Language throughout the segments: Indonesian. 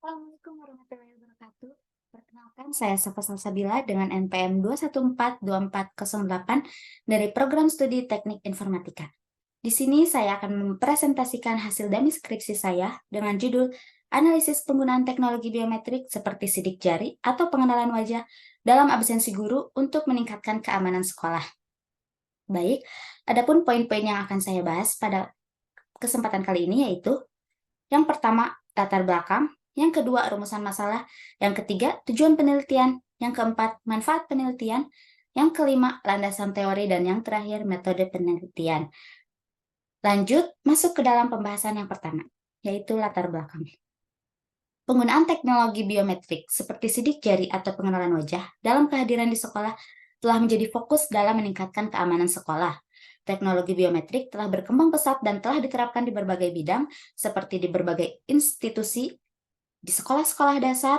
Assalamualaikum warahmatullahi wabarakatuh. Perkenalkan, saya Safa Salsabila dengan NPM 2142408 dari Program Studi Teknik Informatika. Di sini saya akan mempresentasikan hasil dami skripsi saya dengan judul Analisis Penggunaan Teknologi Biometrik seperti sidik jari atau pengenalan wajah dalam absensi guru untuk meningkatkan keamanan sekolah. Baik, adapun poin-poin yang akan saya bahas pada kesempatan kali ini yaitu yang pertama, latar belakang. Yang kedua, rumusan masalah. Yang ketiga, tujuan penelitian. Yang keempat, manfaat penelitian. Yang kelima, landasan teori. Dan yang terakhir, metode penelitian. Lanjut, masuk ke dalam pembahasan yang pertama, yaitu latar belakang. Penggunaan teknologi biometrik seperti sidik jari atau pengenalan wajah dalam kehadiran di sekolah telah menjadi fokus dalam meningkatkan keamanan sekolah. Teknologi biometrik telah berkembang pesat dan telah diterapkan di berbagai bidang, seperti di berbagai institusi, di sekolah-sekolah dasar,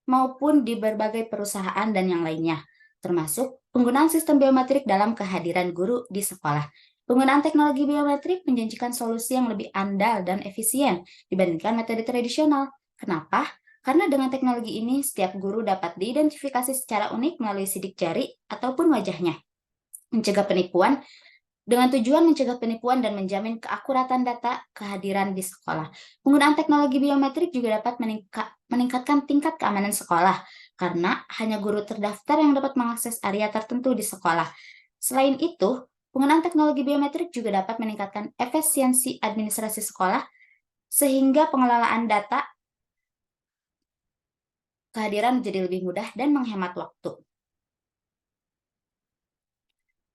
maupun di berbagai perusahaan dan yang lainnya, termasuk penggunaan sistem biometrik dalam kehadiran guru di sekolah. Penggunaan teknologi biometrik menjanjikan solusi yang lebih andal dan efisien dibandingkan metode tradisional. Kenapa? Karena dengan teknologi ini, setiap guru dapat diidentifikasi secara unik melalui sidik jari ataupun wajahnya. Mencegah penipuan dengan tujuan mencegah penipuan dan menjamin keakuratan data kehadiran di sekolah. Penggunaan teknologi biometrik juga dapat meningkatkan tingkat keamanan sekolah, karena hanya guru terdaftar yang dapat mengakses area tertentu di sekolah. Selain itu, penggunaan teknologi biometrik juga dapat meningkatkan efisiensi administrasi sekolah, sehingga pengelolaan data kehadiran menjadi lebih mudah dan menghemat waktu.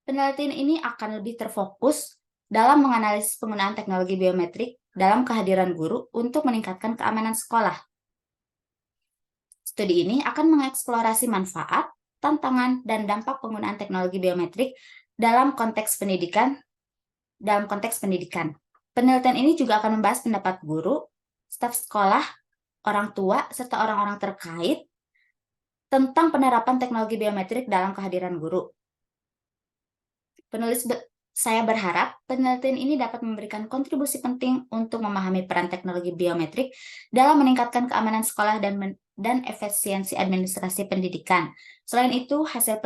Penelitian ini akan lebih terfokus dalam menganalisis penggunaan teknologi biometrik dalam kehadiran guru untuk meningkatkan keamanan sekolah. Studi ini akan mengeksplorasi manfaat, tantangan, dan dampak penggunaan teknologi biometrik dalam konteks pendidikan. Penelitian ini juga akan membahas pendapat guru, staf sekolah, orang tua, serta orang-orang terkait tentang penerapan teknologi biometrik dalam kehadiran guru. Saya berharap penelitian ini dapat memberikan kontribusi penting untuk memahami peran teknologi biometrik dalam meningkatkan keamanan sekolah dan efisiensi administrasi pendidikan. Selain itu, hasil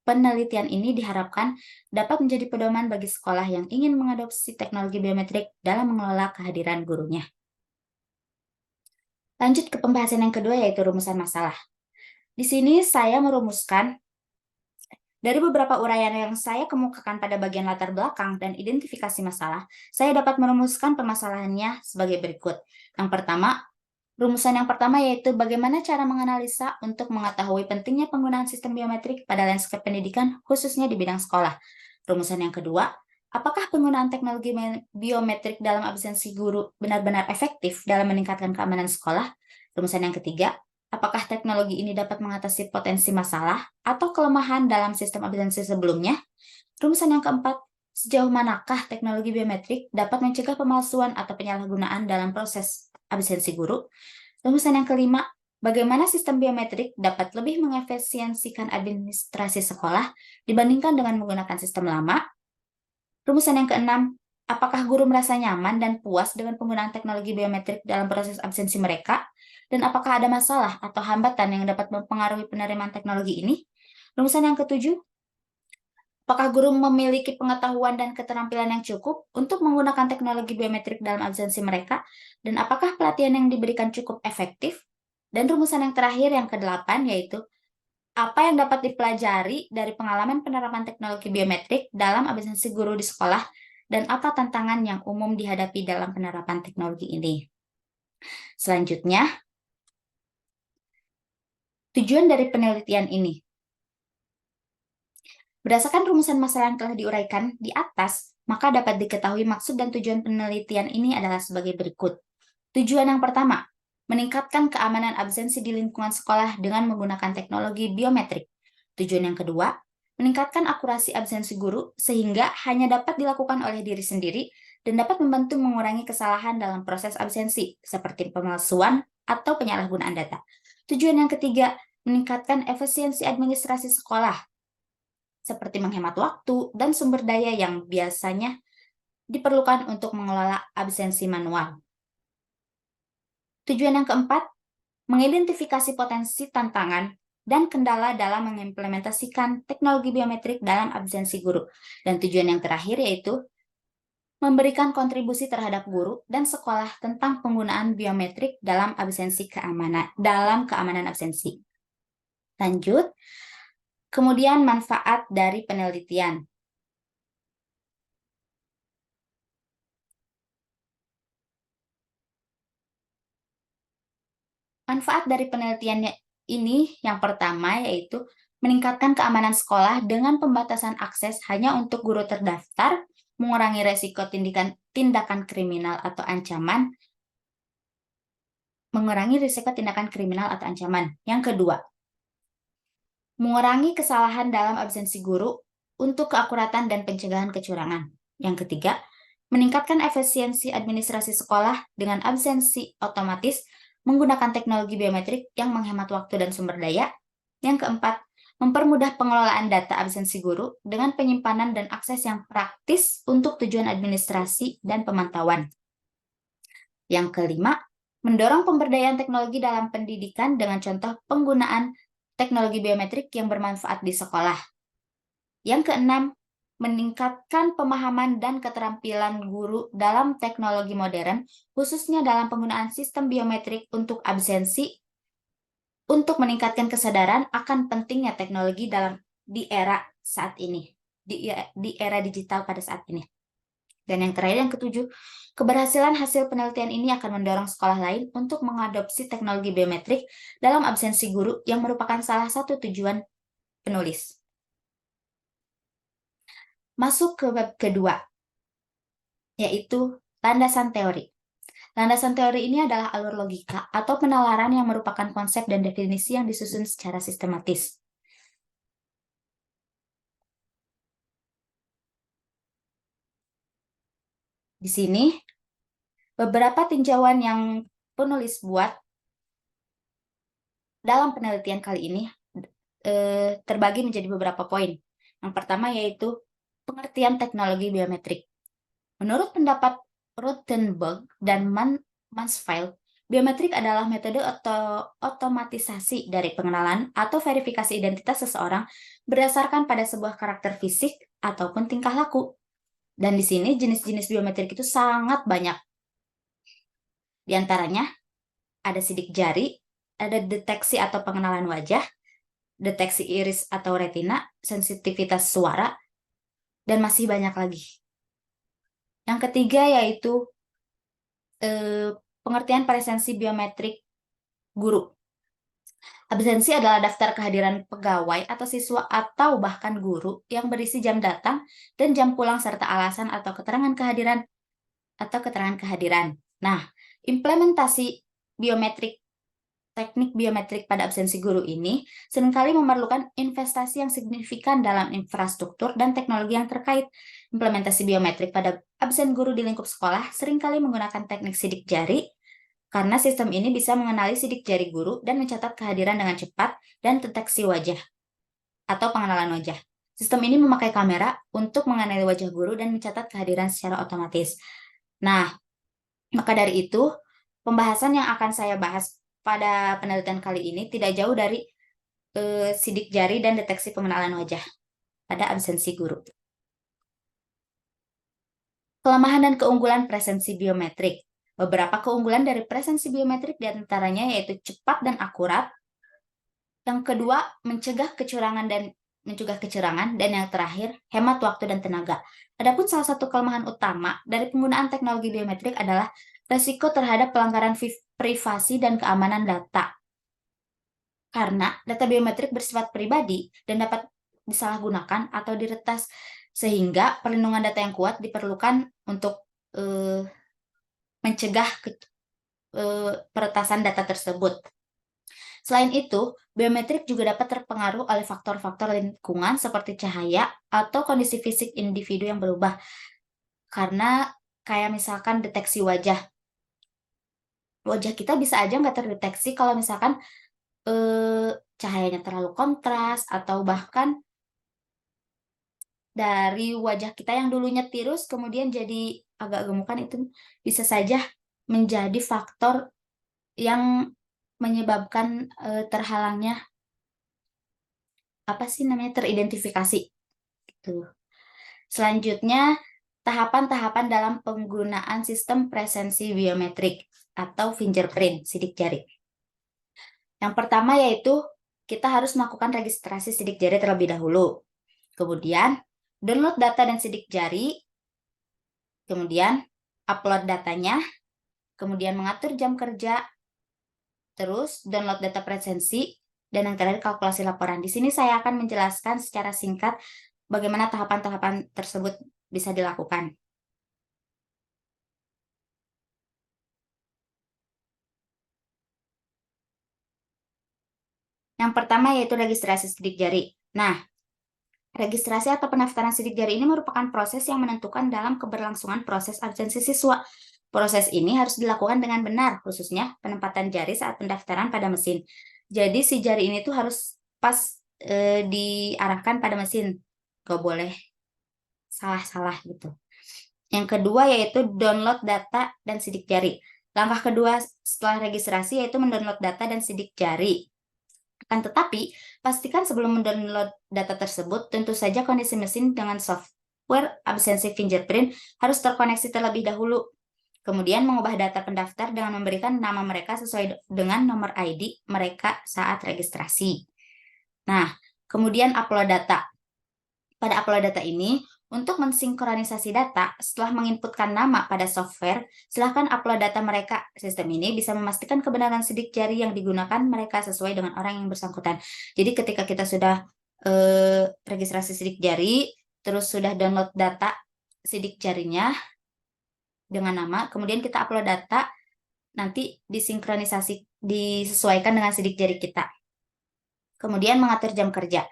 penelitian ini diharapkan dapat menjadi pedoman bagi sekolah yang ingin mengadopsi teknologi biometrik dalam mengelola kehadiran gurunya. Lanjut ke pembahasan yang kedua, yaitu rumusan masalah. Di sini saya merumuskan dari beberapa uraian yang saya kemukakan pada bagian latar belakang dan identifikasi masalah, saya dapat merumuskan permasalahannya sebagai berikut. Rumusan yang pertama yaitu bagaimana cara menganalisa untuk mengetahui pentingnya penggunaan sistem biometrik pada lanskap pendidikan, khususnya di bidang sekolah. Rumusan yang kedua, apakah penggunaan teknologi biometrik dalam absensi guru benar-benar efektif dalam meningkatkan keamanan sekolah? Rumusan yang ketiga, apakah teknologi ini dapat mengatasi potensi masalah atau kelemahan dalam sistem absensi sebelumnya? Rumusan yang keempat, sejauh manakah teknologi biometrik dapat mencegah pemalsuan atau penyalahgunaan dalam proses absensi guru? Rumusan yang kelima, bagaimana sistem biometrik dapat lebih mengefisiensikan administrasi sekolah dibandingkan dengan menggunakan sistem lama? Rumusan yang keenam, apakah guru merasa nyaman dan puas dengan penggunaan teknologi biometrik dalam proses absensi mereka? Dan apakah ada masalah atau hambatan yang dapat mempengaruhi penerimaan teknologi ini? Rumusan yang ketujuh, apakah guru memiliki pengetahuan dan keterampilan yang cukup untuk menggunakan teknologi biometrik dalam absensi mereka? Dan apakah pelatihan yang diberikan cukup efektif? Dan rumusan yang terakhir, yang kedelapan, yaitu apa yang dapat dipelajari dari pengalaman penerapan teknologi biometrik dalam absensi guru di sekolah, dan apa tantangan yang umum dihadapi dalam penerapan teknologi ini. Selanjutnya, tujuan dari penelitian ini. Berdasarkan rumusan masalah yang telah diuraikan di atas, maka dapat diketahui maksud dan tujuan penelitian ini adalah sebagai berikut. Tujuan yang pertama, meningkatkan keamanan absensi di lingkungan sekolah dengan menggunakan teknologi biometrik. Tujuan yang kedua, meningkatkan akurasi absensi guru sehingga hanya dapat dilakukan oleh diri sendiri dan dapat membantu mengurangi kesalahan dalam proses absensi, seperti pemalsuan atau penyalahgunaan data. Tujuan yang ketiga, meningkatkan efisiensi administrasi sekolah, seperti menghemat waktu dan sumber daya yang biasanya diperlukan untuk mengelola absensi manual. Tujuan yang keempat, mengidentifikasi potensi tantangan dan kendala dalam mengimplementasikan teknologi biometrik dalam absensi guru. Dan tujuan yang terakhir yaitu memberikan kontribusi terhadap guru dan sekolah tentang penggunaan biometrik dalam keamanan absensi. Lanjut, kemudian manfaat dari penelitian. Manfaat dari penelitian ini yang pertama yaitu meningkatkan keamanan sekolah dengan pembatasan akses hanya untuk guru terdaftar, mengurangi resiko tindakan kriminal atau ancaman, Yang kedua, mengurangi kesalahan dalam absensi guru untuk keakuratan dan pencegahan kecurangan. Yang ketiga, meningkatkan efisiensi administrasi sekolah dengan absensi otomatis menggunakan teknologi biometrik yang menghemat waktu dan sumber daya. Yang keempat, mempermudah pengelolaan data absensi guru dengan penyimpanan dan akses yang praktis untuk tujuan administrasi dan pemantauan. Yang kelima, mendorong pemberdayaan teknologi dalam pendidikan dengan contoh penggunaan teknologi biometrik yang bermanfaat di sekolah. Yang keenam, meningkatkan pemahaman dan keterampilan guru dalam teknologi modern, khususnya dalam penggunaan sistem biometrik untuk absensi, untuk meningkatkan kesadaran akan pentingnya teknologi di era saat ini, di era digital pada saat ini. Dan yang terakhir, yang ketujuh, keberhasilan hasil penelitian ini akan mendorong sekolah lain untuk mengadopsi teknologi biometrik dalam absensi guru yang merupakan salah satu tujuan penulis. Masuk ke bab kedua, yaitu landasan teori. Landasan teori ini adalah alur logika atau penalaran yang merupakan konsep dan definisi yang disusun secara sistematis. Di sini, beberapa tinjauan yang penulis buat dalam penelitian kali ini terbagi menjadi beberapa poin. Yang pertama yaitu pengertian teknologi biometrik. Menurut pendapat Ruthenberg dan Mansfield, biometrik adalah metode otomatisasi dari pengenalan atau verifikasi identitas seseorang berdasarkan pada sebuah karakter fisik ataupun tingkah laku. Dan di sini jenis-jenis biometrik itu sangat banyak. Di antaranya ada sidik jari, ada deteksi atau pengenalan wajah, deteksi iris atau retina, sensitivitas suara, dan masih banyak lagi. Yang ketiga yaitu pengertian presensi biometrik guru. Absensi adalah daftar kehadiran pegawai atau siswa atau bahkan guru yang berisi jam datang dan jam pulang serta alasan atau keterangan kehadiran. Nah, implementasi teknik biometrik pada absensi guru ini seringkali memerlukan investasi yang signifikan dalam infrastruktur dan teknologi yang terkait. Implementasi biometrik pada absen guru di lingkup sekolah seringkali menggunakan teknik sidik jari, karena sistem ini bisa mengenali sidik jari guru dan mencatat kehadiran dengan cepat dan deteksi wajah atau pengenalan wajah. Sistem ini memakai kamera untuk mengenali wajah guru dan mencatat kehadiran secara otomatis. Nah, maka dari itu, pembahasan yang akan saya bahas pada penelitian kali ini tidak jauh dari sidik jari dan deteksi pengenalan wajah pada absensi guru. Kelemahan dan keunggulan presensi biometrik. Beberapa keunggulan dari presensi biometrik diantaranya yaitu cepat dan akurat. Yang kedua, mencegah kecurangan, dan yang terakhir, hemat waktu dan tenaga. Adapun salah satu kelemahan utama dari penggunaan teknologi biometrik adalah resiko terhadap pelanggaran privasi dan keamanan data. Karena data biometrik bersifat pribadi dan dapat disalahgunakan atau diretas, sehingga perlindungan data yang kuat diperlukan untuk mencegah peretasan data tersebut. Selain itu, biometrik juga dapat terpengaruh oleh faktor-faktor lingkungan seperti cahaya atau kondisi fisik individu yang berubah. Karena kayak misalkan deteksi wajah. Wajah kita bisa aja nggak terdeteksi kalau misalkan cahayanya terlalu kontras, atau bahkan dari wajah kita yang dulunya tirus kemudian jadi agak gemukan, itu bisa saja menjadi faktor yang menyebabkan terhalangnya teridentifikasi gitu. Selanjutnya, tahapan-tahapan dalam penggunaan sistem presensi biometrik atau fingerprint sidik jari. Yang pertama yaitu kita harus melakukan registrasi sidik jari terlebih dahulu. Kemudian, download data dan sidik jari. Kemudian, upload datanya. Kemudian, mengatur jam kerja. Terus, download data presensi. Dan yang terakhir, kalkulasi laporan. Di sini saya akan menjelaskan secara singkat bagaimana tahapan-tahapan tersebut bisa dilakukan. Yang pertama yaitu registrasi sidik jari. Nah, registrasi atau pendaftaran sidik jari ini merupakan proses yang menentukan dalam keberlangsungan proses absensi siswa. Proses ini harus dilakukan dengan benar, khususnya penempatan jari saat pendaftaran pada mesin. Jadi si jari ini tuh harus pas diarahkan pada mesin, gak boleh salah-salah gitu. Yang kedua yaitu download data dan sidik jari. Langkah kedua setelah registrasi yaitu mendownload data dan sidik jari. Akan tetapi, pastikan sebelum mendownload data tersebut, tentu saja kondisi mesin dengan software absensi fingerprint harus terkoneksi terlebih dahulu. Kemudian mengubah data pendaftar dengan memberikan nama mereka sesuai dengan nomor ID mereka saat registrasi. Nah, kemudian upload data. Pada upload data ini, untuk mensinkronisasi data, setelah menginputkan nama pada software, silakan upload data mereka. Sistem ini bisa memastikan kebenaran sidik jari yang digunakan mereka sesuai dengan orang yang bersangkutan. Jadi ketika kita sudah registrasi sidik jari, terus sudah download data sidik jarinya dengan nama, kemudian kita upload data, nanti disesuaikan dengan sidik jari kita. Kemudian mengatur jam kerja.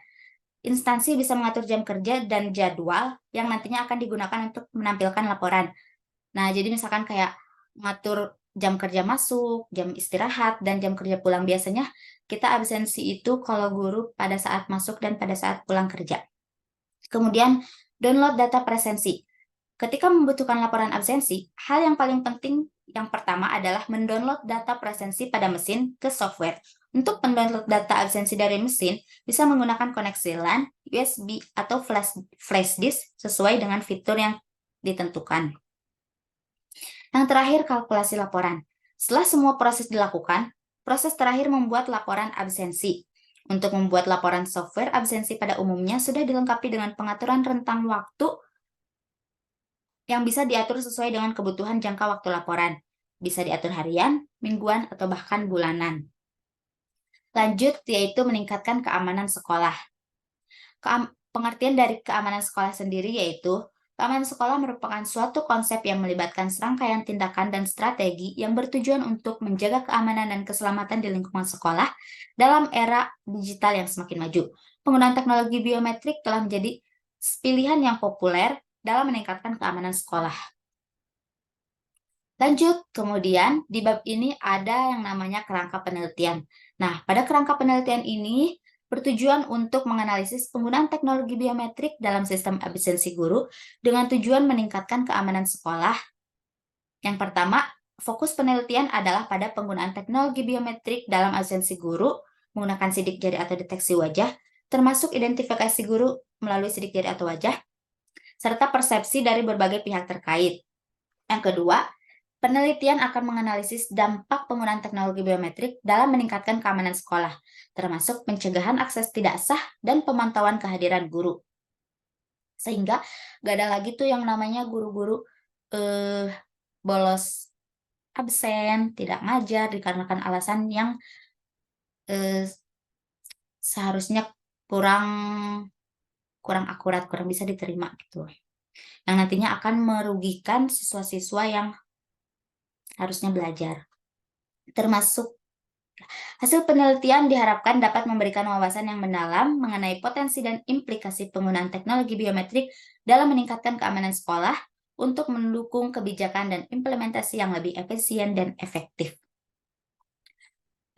Instansi bisa mengatur jam kerja dan jadwal yang nantinya akan digunakan untuk menampilkan laporan. Nah, jadi misalkan kayak mengatur jam kerja masuk, jam istirahat, dan jam kerja pulang. Biasanya kita absensi itu kalau guru pada saat masuk dan pada saat pulang kerja. Kemudian, download data presensi. Ketika membutuhkan laporan absensi, hal yang paling penting yang pertama adalah mendownload data presensi pada mesin ke software. Untuk mendownload data absensi dari mesin, bisa menggunakan koneksi LAN, USB, atau flash disk sesuai dengan fitur yang ditentukan. Yang terakhir, kalkulasi laporan. Setelah semua proses dilakukan, proses terakhir membuat laporan absensi. Untuk membuat laporan software absensi pada umumnya sudah dilengkapi dengan pengaturan rentang waktu yang bisa diatur sesuai dengan kebutuhan jangka waktu laporan. Bisa diatur harian, mingguan, atau bahkan bulanan. Lanjut, yaitu meningkatkan keamanan sekolah. Pengertian dari keamanan sekolah sendiri yaitu, keamanan sekolah merupakan suatu konsep yang melibatkan serangkaian tindakan dan strategi yang bertujuan untuk menjaga keamanan dan keselamatan di lingkungan sekolah dalam era digital yang semakin maju. Penggunaan teknologi biometrik telah menjadi pilihan yang populer dalam meningkatkan keamanan sekolah. Lanjut, kemudian di bab ini ada yang namanya kerangka penelitian. Nah, pada kerangka penelitian ini bertujuan untuk menganalisis penggunaan teknologi biometrik dalam sistem absensi guru dengan tujuan meningkatkan keamanan sekolah. Yang pertama, fokus penelitian adalah pada penggunaan teknologi biometrik dalam absensi guru menggunakan sidik jari atau deteksi wajah, termasuk identifikasi guru melalui sidik jari atau wajah, serta persepsi dari berbagai pihak terkait. Yang kedua, penelitian akan menganalisis dampak penggunaan teknologi biometrik dalam meningkatkan keamanan sekolah, termasuk pencegahan akses tidak sah dan pemantauan kehadiran guru. Sehingga gak ada lagi tuh yang namanya guru-guru bolos absen, tidak ngajar dikarenakan alasan yang seharusnya kurang akurat, kurang bisa diterima gitu. Yang nantinya akan merugikan siswa-siswa yang harusnya belajar. Termasuk hasil penelitian diharapkan dapat memberikan wawasan yang mendalam mengenai potensi dan implikasi penggunaan teknologi biometrik dalam meningkatkan keamanan sekolah untuk mendukung kebijakan dan implementasi yang lebih efisien dan efektif.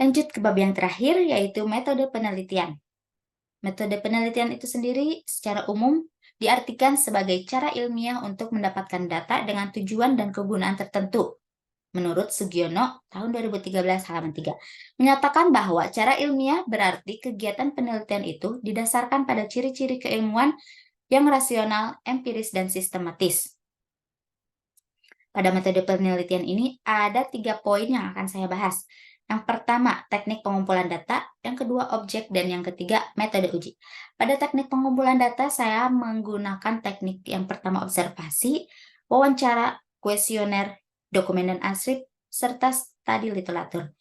Lanjut ke bab yang terakhir, yaitu metode penelitian. Metode penelitian itu sendiri secara umum diartikan sebagai cara ilmiah untuk mendapatkan data dengan tujuan dan kegunaan tertentu. menurut Sugiono tahun 2013 halaman 3, menyatakan bahwa cara ilmiah berarti kegiatan penelitian itu didasarkan pada ciri-ciri keilmuan yang rasional, empiris, dan sistematis. Pada metode penelitian ini ada 3 poin yang akan saya bahas. Yang pertama, teknik pengumpulan data, yang kedua, objek, dan yang ketiga, metode uji. Pada teknik pengumpulan data, saya menggunakan teknik yang pertama observasi, wawancara, kuesioner, dokumen dan arsip, serta studi literatur.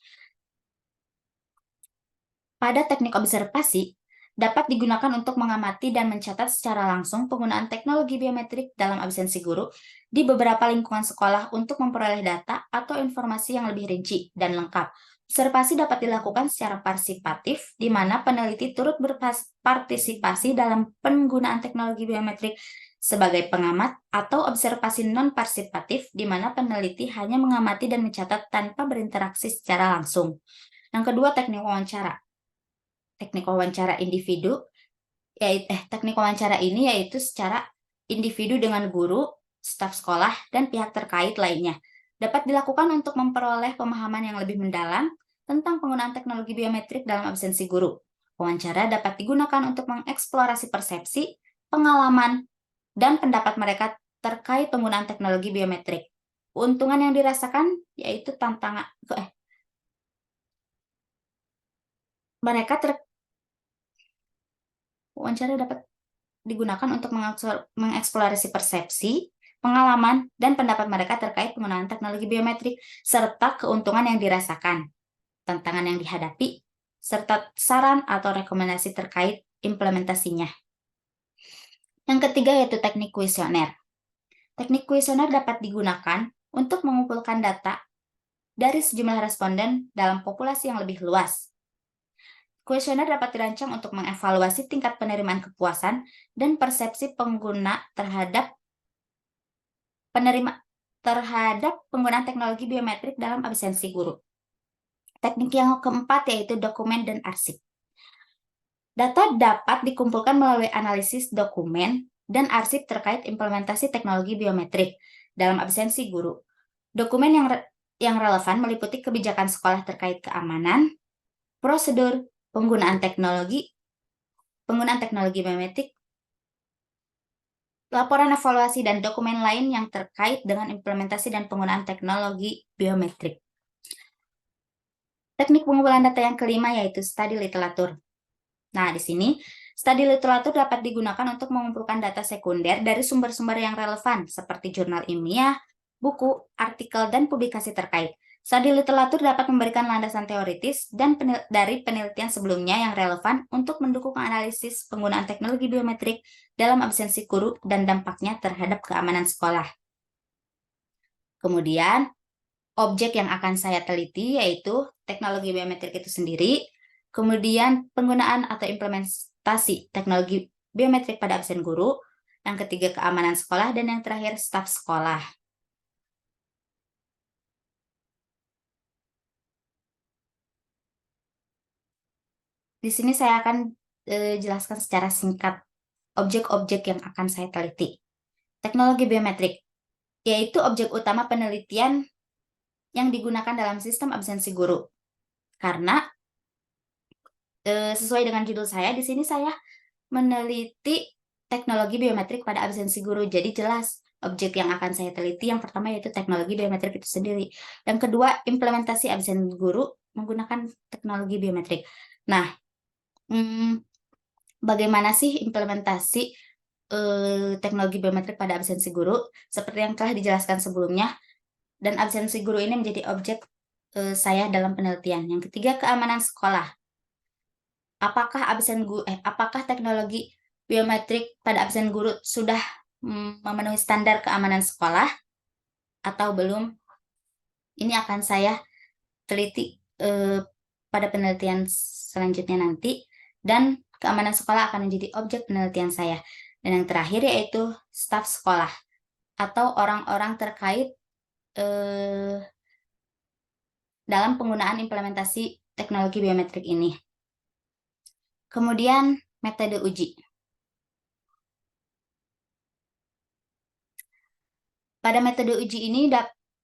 Pada teknik observasi, dapat digunakan untuk mengamati dan mencatat secara langsung penggunaan teknologi biometrik dalam absensi guru di beberapa lingkungan sekolah untuk memperoleh data atau informasi yang lebih rinci dan lengkap. Observasi dapat dilakukan secara partisipatif, di mana peneliti turut berpartisipasi dalam penggunaan teknologi biometrik sebagai pengamat, atau observasi non-partisipatif, di mana peneliti hanya mengamati dan mencatat tanpa berinteraksi secara langsung. Yang kedua, teknik wawancara. Teknik wawancara individu, teknik wawancara ini yaitu secara individu dengan guru, staf sekolah, dan pihak terkait lainnya. Dapat dilakukan untuk memperoleh pemahaman yang lebih mendalam tentang penggunaan teknologi biometrik dalam absensi guru. Wawancara dapat digunakan untuk mengeksplorasi persepsi, pengalaman, dan pendapat mereka terkait penggunaan teknologi biometrik. Keuntungan yang dirasakan yaitu wawancara dapat digunakan untuk mengeksplorasi persepsi, pengalaman, dan pendapat mereka terkait penggunaan teknologi biometrik, serta keuntungan yang dirasakan, tantangan yang dihadapi, serta saran atau rekomendasi terkait implementasinya. Yang ketiga yaitu teknik kuesioner. Teknik kuesioner dapat digunakan untuk mengumpulkan data dari sejumlah responden dalam populasi yang lebih luas. Kuesioner dapat dirancang untuk mengevaluasi tingkat penerimaan kepuasan dan persepsi pengguna terhadap penggunaan teknologi biometrik dalam absensi guru. Teknik yang keempat yaitu dokumen dan arsip. Data dapat dikumpulkan melalui analisis dokumen dan arsip terkait implementasi teknologi biometrik dalam absensi guru. Dokumen yang relevan meliputi kebijakan sekolah terkait keamanan, prosedur, penggunaan teknologi biometrik, laporan evaluasi, dan dokumen lain yang terkait dengan implementasi dan penggunaan teknologi biometrik. Teknik pengumpulan data yang kelima yaitu studi literatur. Nah, di sini studi literatur dapat digunakan untuk mengumpulkan data sekunder dari sumber-sumber yang relevan seperti jurnal ilmiah, buku, artikel, dan publikasi terkait. Studi literatur dapat memberikan landasan teoritis dan dari penelitian sebelumnya yang relevan untuk mendukung analisis penggunaan teknologi biometrik dalam absensi guru dan dampaknya terhadap keamanan sekolah. Kemudian, objek yang akan saya teliti yaitu teknologi biometrik itu sendiri, kemudian penggunaan atau implementasi teknologi biometrik pada absen guru, yang ketiga keamanan sekolah, dan yang terakhir staf sekolah. Di sini saya akan jelaskan secara singkat objek-objek yang akan saya teliti. Teknologi biometrik, yaitu objek utama penelitian yang digunakan dalam sistem absensi guru. Karena sesuai dengan judul saya, di sini saya meneliti teknologi biometrik pada absensi guru. Jadi jelas objek yang akan saya teliti yang pertama yaitu teknologi biometrik itu sendiri. Yang kedua, implementasi absen guru menggunakan teknologi biometrik. Nah, bagaimana sih implementasi teknologi biometrik pada absensi guru? Seperti yang telah dijelaskan sebelumnya, dan absensi guru ini menjadi objek saya dalam penelitian. Yang ketiga, keamanan sekolah. Apakah teknologi biometrik pada absen guru sudah memenuhi standar keamanan sekolah atau belum? Ini akan saya teliti pada penelitian selanjutnya nanti, dan keamanan sekolah akan menjadi objek penelitian saya. Dan yang terakhir yaitu staf sekolah atau orang-orang terkait dalam penggunaan implementasi teknologi biometrik ini. Kemudian metode uji. Pada metode uji ini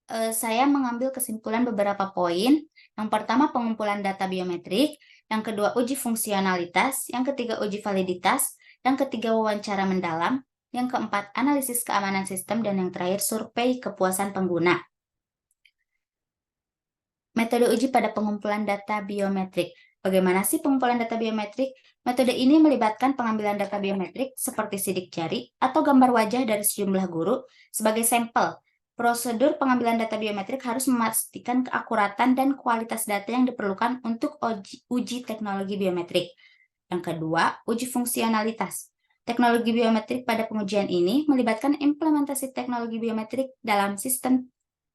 saya mengambil kesimpulan beberapa poin. Yang pertama, pengumpulan data biometrik. Yang kedua, uji fungsionalitas. Yang ketiga, uji validitas. Yang ketiga, wawancara mendalam. Yang keempat, analisis keamanan sistem. Dan yang terakhir, survei kepuasan pengguna. Metode uji pada pengumpulan data biometrik. Bagaimana sih pengumpulan data biometrik? Metode ini melibatkan pengambilan data biometrik seperti sidik jari atau gambar wajah dari sejumlah guru sebagai sampel. Prosedur pengambilan data biometrik harus memastikan keakuratan dan kualitas data yang diperlukan untuk uji teknologi biometrik. Yang kedua, uji fungsionalitas. Teknologi biometrik pada pengujian ini melibatkan implementasi teknologi biometrik dalam sistem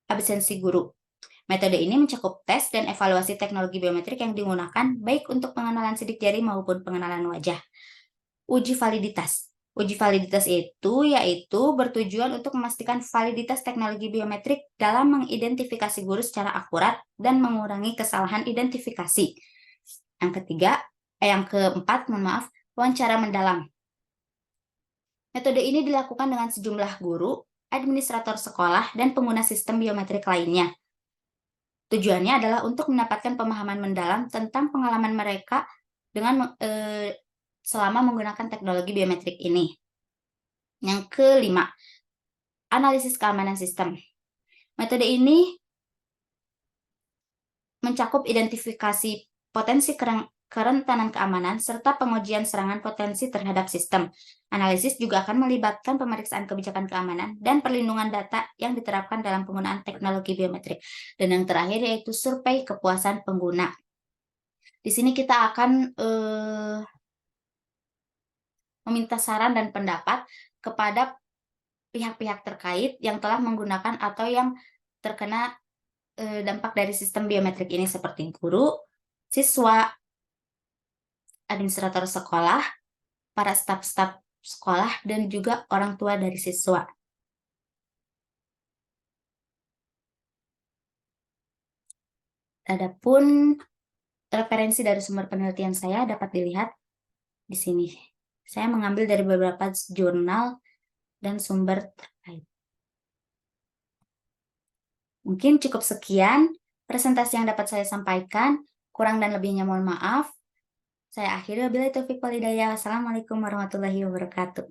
absensi guru. Metode ini mencakup tes dan evaluasi teknologi biometrik yang digunakan baik untuk pengenalan sidik jari maupun pengenalan wajah. Uji validitas. Uji validitas itu yaitu bertujuan untuk memastikan validitas teknologi biometrik dalam mengidentifikasi guru secara akurat dan mengurangi kesalahan identifikasi. Yang keempat, wawancara mendalam. Metode ini dilakukan dengan sejumlah guru, administrator sekolah, dan pengguna sistem biometrik lainnya. Tujuannya adalah untuk mendapatkan pemahaman mendalam tentang pengalaman mereka dengan selama menggunakan teknologi biometrik ini. Yang kelima, analisis keamanan sistem. Metode ini mencakup identifikasi potensi kerentanan keamanan serta pengujian serangan potensi terhadap sistem. Analisis juga akan melibatkan pemeriksaan kebijakan keamanan dan perlindungan data yang diterapkan dalam penggunaan teknologi biometrik. Dan yang terakhir yaitu survei kepuasan pengguna. Di sini kita akan meminta saran dan pendapat kepada pihak-pihak terkait yang telah menggunakan atau yang terkena dampak dari sistem biometrik ini seperti guru, siswa, administrator sekolah, para staf-staf sekolah, dan juga orang tua dari siswa. Adapun referensi dari sumber penelitian saya dapat dilihat di sini. Saya mengambil dari beberapa jurnal dan sumber terkait. Mungkin cukup sekian presentasi yang dapat saya sampaikan. Kurang dan lebihnya mohon maaf. Saya akhiri, wabillahi taufiq wal hidayah. Wassalamualaikum warahmatullahi wabarakatuh.